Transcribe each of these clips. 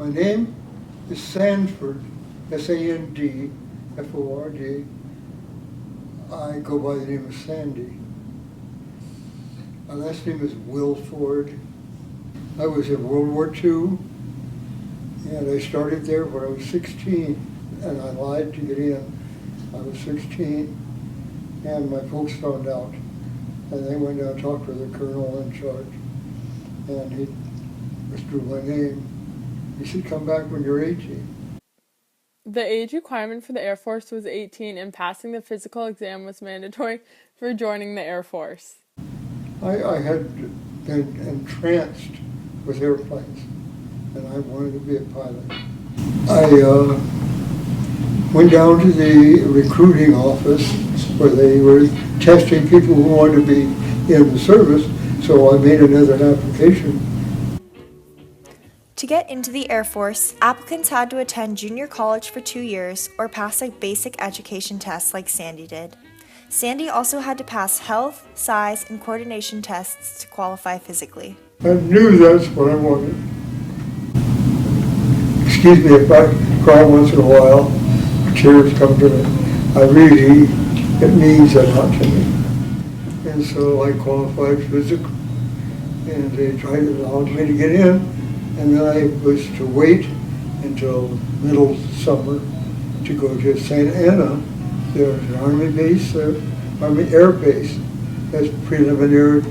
My name is Sanford, S-A-N-D-F-O-R-D. I go by the name of Sandy. My last name is Willford. I was in World War II, and I started there when I was 16, and I lied to get in. I was 16, and my folks found out, and they went down and talked to the colonel in charge, and he withdrew my name. He said, come back when you're 18. The age requirement for the Air Force was 18, and passing the physical exam was mandatory for joining the Air Force. I had been entranced with airplanes, and I wanted to be a pilot. I went down to the recruiting office where they were testing people who wanted to be in the service, so I made another application. To get into the Air Force, applicants had to attend junior college for 2 years or pass a basic education test like Sandy did. Sandy also had to pass health, size, and coordination tests to qualify physically. I knew that's what I wanted. Excuse me if I cry once in a while, tears come to me. It means a lot to me. And so I qualified physical, and they tried to allow me to get in. And then I was to wait until middle summer to go to Santa Ana. There's an Army base there, Army Air Base. That's preliminary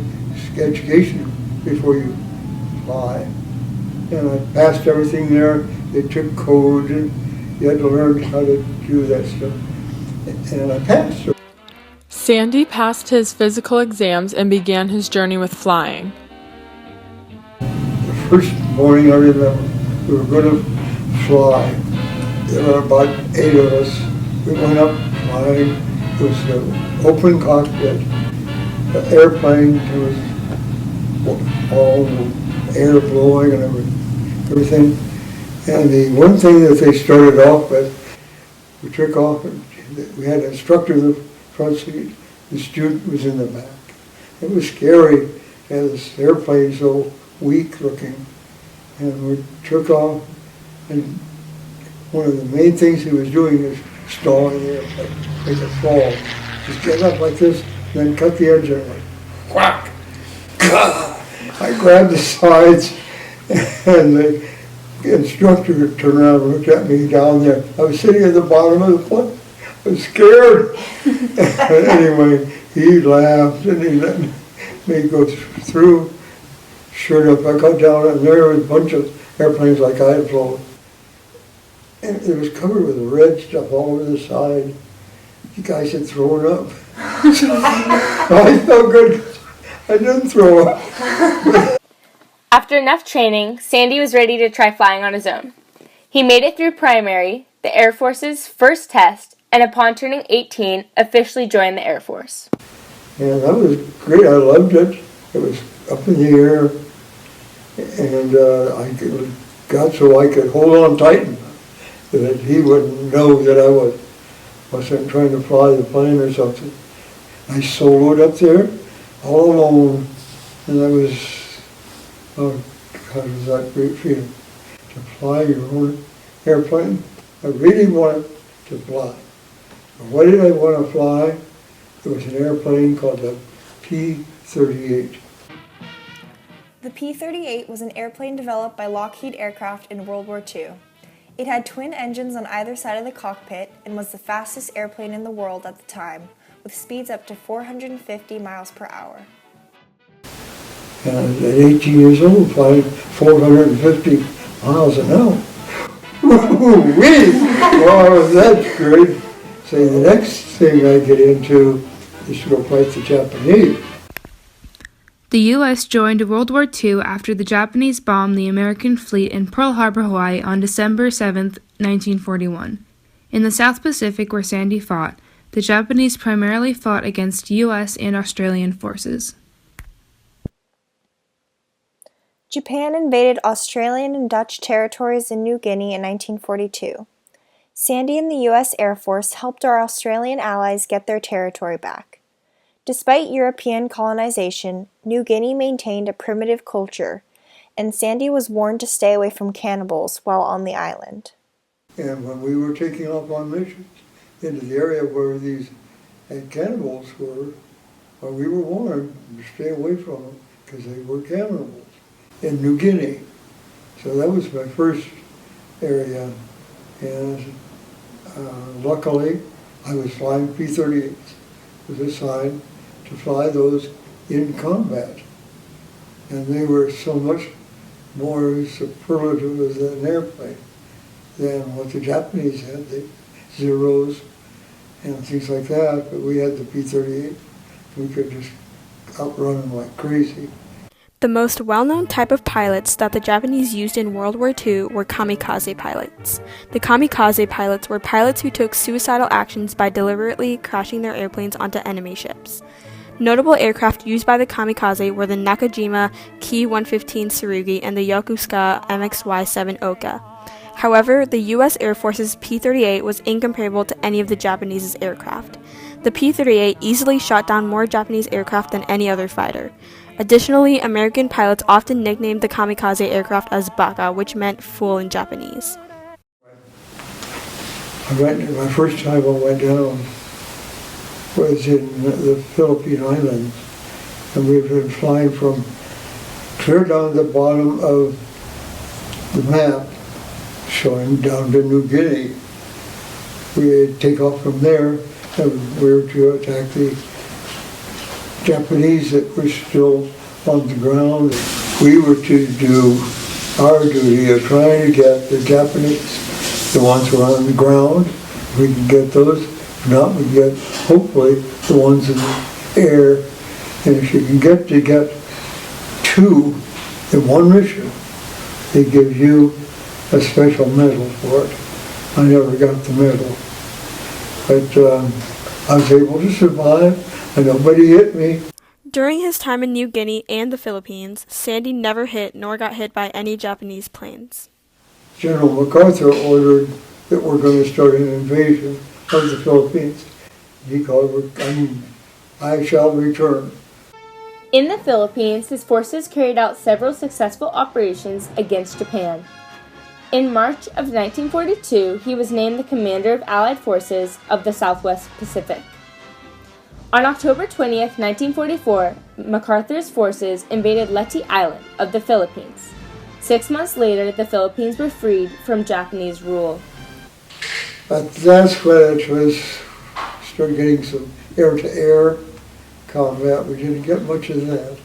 education before you fly. And I passed everything there. They took code, and you had to learn how to do that stuff. And I passed it. Sandy passed his physical exams and began his journey with flying. The first morning I remember, we were going to fly. There were about 8 of us. We went up flying. It was an open cockpit. The airplane, there was all the air blowing and everything. And the one thing that they started off with, we took off, and we had an instructor in the front seat, the student was in the back. It was scary to have this airplane so weak looking. And we took off, and one of the main things he was doing is stalling the airplane, make it fall. Just get up like this, then cut the engine like whack. I grabbed the sides, and the instructor turned around and looked at me down there. I was sitting at the bottom of the plane. I was scared. Anyway, he laughed and he let me go through. Sure enough, I got down and there was a bunch of airplanes like I had flown. And it was covered with red stuff all over the side. You guys had thrown up. I felt good. I didn't throw up. After enough training, Sandy was ready to try flying on his own. He made it through primary, the Air Force's first test, and upon turning 18, officially joined the Air Force. And that was great. I loved it. It was up in the air, and I got so I could hold on tight that he wouldn't know that I wasn't trying to fly the plane or something. I soloed up there all alone, and that was, oh God, was that great feeling to fly your own airplane. I really wanted to fly. But what did I want to fly? It was an airplane called the P-38. The P-38 was an airplane developed by Lockheed Aircraft in World War II. It had twin engines on either side of the cockpit and was the fastest airplane in the world at the time, with speeds up to 450 miles per hour. And at 18 years old, flying 450 miles an hour. Woo-wee! Wow, that's great. So the next thing I get into is to go fight the Japanese. The U.S. joined World War II after the Japanese bombed the American fleet in Pearl Harbor, Hawaii on December 7, 1941. In the South Pacific, where Sandy fought, the Japanese primarily fought against U.S. and Australian forces. Japan invaded Australian and Dutch territories in New Guinea in 1942. Sandy and the U.S. Air Force helped our Australian allies get their territory back. Despite European colonization, New Guinea maintained a primitive culture, and Sandy was warned to stay away from cannibals while on the island. And when we were taking off on missions into the area where these cannibals were, we were warned to stay away from them because they were cannibals in New Guinea. So that was my first area. And luckily, I was flying P-38s. Was assigned to fly those in combat. And they were so much more superlative as an airplane than what the Japanese had, the Zeros and things like that. But we had the P-38. We could just outrun them like crazy. The most well-known type of pilots that the Japanese used in World War II were kamikaze pilots. The kamikaze pilots were pilots who took suicidal actions by deliberately crashing their airplanes onto enemy ships. Notable aircraft used by the kamikaze were the Nakajima Ki-115 Tsurugi and the Yokosuka MXY-7 Oka. However, the U.S. Air Force's P-38 was incomparable to any of the Japanese aircraft. The P-38 easily shot down more Japanese aircraft than any other fighter. Additionally, American pilots often nicknamed the kamikaze aircraft as baka, which meant fool in Japanese. My first time I went down was in the Philippine Islands, and we've been flying from clear down the bottom of the map, showing down to New Guinea. We take off from there, and we were to attack the Japanese that were still on the ground. We were to do our duty of trying to get the Japanese, the ones who are on the ground. If we can get those, if not, we get hopefully the ones in the air. And if you can get two in one mission, they give you a special medal for it. I never got the medal, but I was able to survive. And nobody hit me. During his time in New Guinea and the Philippines, Sandy never hit nor got hit by any Japanese planes. General MacArthur ordered that we're going to start an invasion of the Philippines. He called it, I shall return. In the Philippines, his forces carried out several successful operations against Japan. In March of 1942, he was named the commander of Allied forces of the Southwest Pacific. On October 20th, 1944, MacArthur's forces invaded Leyte Island of the Philippines. 6 months later, the Philippines were freed from Japanese rule. But that's when it was, started getting some air-to-air combat. We didn't get much of that.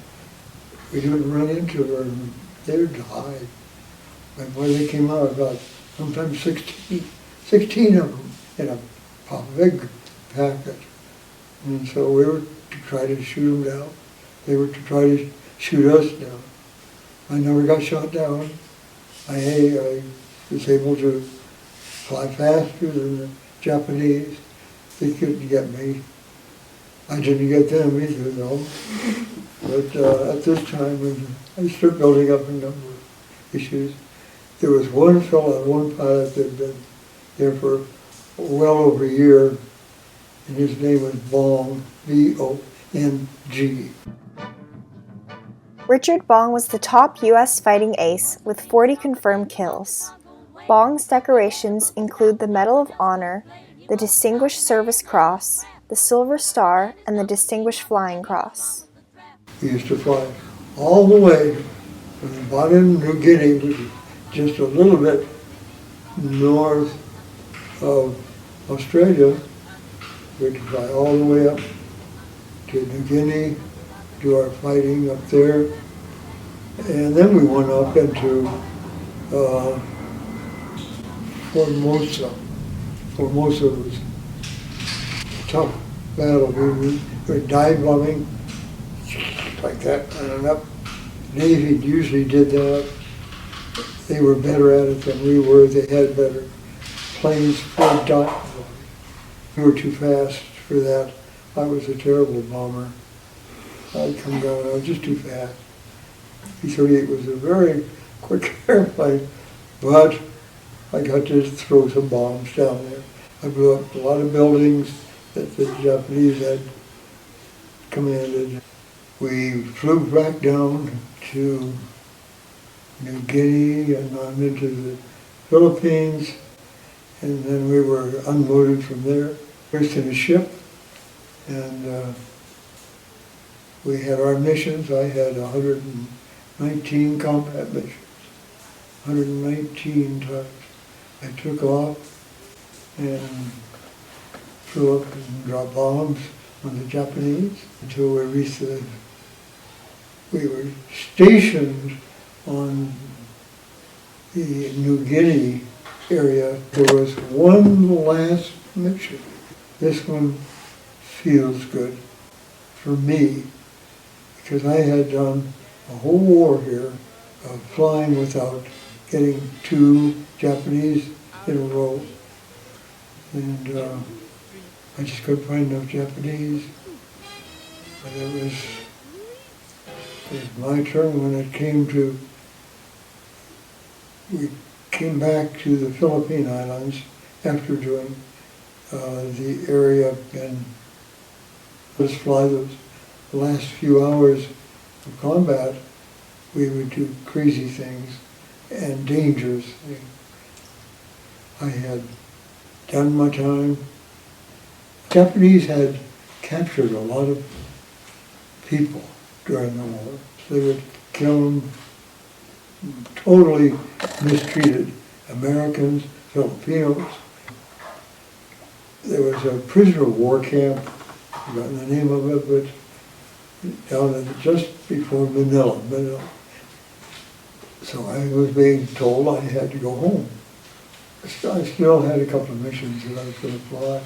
We didn't run into them. They would die. Like when they came out, about sometimes 16 of them in a big packet. And so we were to try to shoot them down. They were to try to shoot us down. I never got shot down. I was able to fly faster than the Japanese. They couldn't get me. I didn't get them either, though. But at this time, when I started building up a number of issues, there was one pilot that had been there for well over a year, and his name was Bong, B-O-N-G. Richard Bong was the top U.S. fighting ace with 40 confirmed kills. Bong's decorations include the Medal of Honor, the Distinguished Service Cross, the Silver Star, and the Distinguished Flying Cross. He used to fly all the way from the bottom of New Guinea, which is just a little bit north of Australia. We could fly all the way up to New Guinea, do our fighting up there, and then we went up into Formosa. Formosa was a tough battle. We were dive bombing like that, and up. Navy usually did that. They were better at it than we were. They had better planes for dive bombing. We were too fast for that. I was a terrible bomber. I'd come down, I was just too fast. P-38 was a very quick airplane, but I got to throw some bombs down there. I blew up a lot of buildings that the Japanese had commanded. We flew back down to New Guinea and on into the Philippines, and then we were unloaded from there, first in a ship, and we had our missions. I had 119 combat missions, 119 times. I took off and flew up and dropped bombs on the Japanese until we reached we were stationed on the New Guinea area. There was one last mission. This one feels good for me because I had done a whole war here of flying without getting 2 Japanese in a row. And I just couldn't find enough Japanese. But it was my turn when it came to, we came back to the Philippine Islands after doing the area and just fly those last few hours of combat. We would do crazy things and dangerous things. I had done my time. Japanese had captured a lot of people during the war. They would kill them, totally mistreated Americans, Filipinos. There was a prisoner of war camp, I've forgotten the name of it, but down at just before Manila. So I was being told I had to go home. I still had a couple of missions that I was going to fly.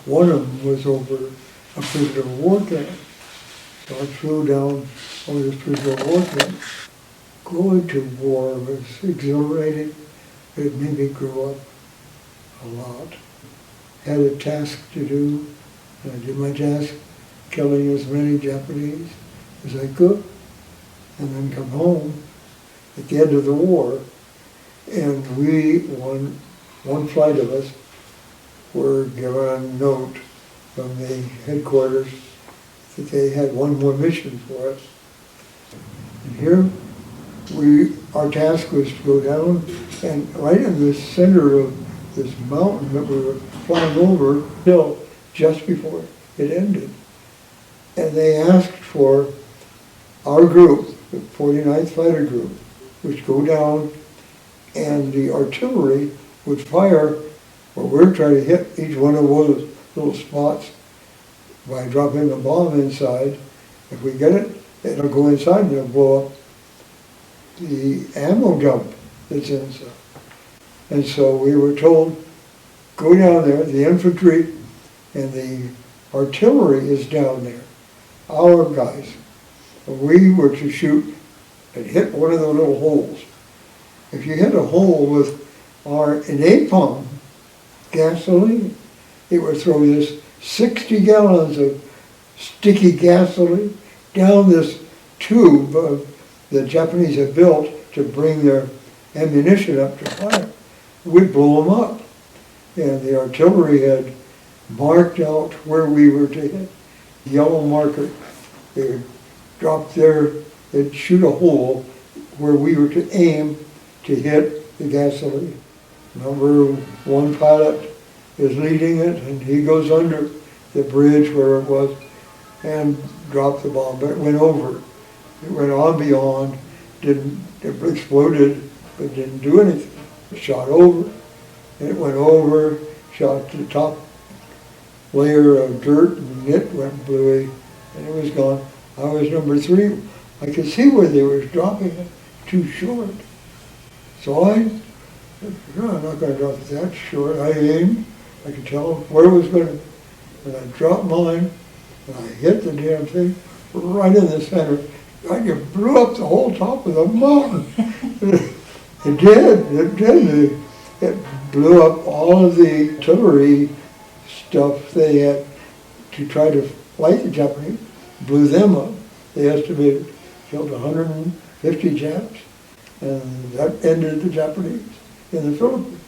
One of them was over a prisoner of war camp. So I flew down over this prisoner of war camp. Going to war was exhilarating. It made me grow up a lot. Had a task to do, and I did my task, killing as many Japanese as I could, and then come home at the end of the war. And we, one flight of us, were given a note from the headquarters that they had one more mission for us. And here, our task was to go down, and right in the center of this mountain that we were flying over, hill, just before it ended. And they asked for our group, the 49th Fighter Group, which go down, and the artillery would fire, or we're trying to hit each one of those little spots by dropping a bomb inside. If we get it, it'll go inside and it'll blow up the ammo dump that's inside. And so we were told, go down there, the infantry and the artillery is down there, our guys. We were to shoot and hit one of the little holes. If you hit a hole with our napalm gasoline, it would throw this 60 gallons of sticky gasoline down this tube the Japanese had built to bring their ammunition up to fire. We'd blow them up. And the artillery had marked out where we were to hit. Yellow marker. They would drop there, they'd shoot a hole where we were to aim to hit the gasoline. Number 1 pilot is leading it, and he goes under the bridge where it was and dropped the bomb. But it went over. It went on beyond, it exploded, but didn't do anything. It shot over, and it went over, shot to the top layer of dirt, and it went blew, and it was gone. I was number 3. I could see where they were dropping it, too short. So I'm not going to drop it that short. I aimed, I could tell where it was going to, and I dropped mine, and I hit the damn thing right in the center. I just blew up the whole top of the mountain. It did. It blew up all of the artillery stuff they had to try to fight the Japanese, blew them up. They estimated killed 150 Japs, and that ended the Japanese in the Philippines.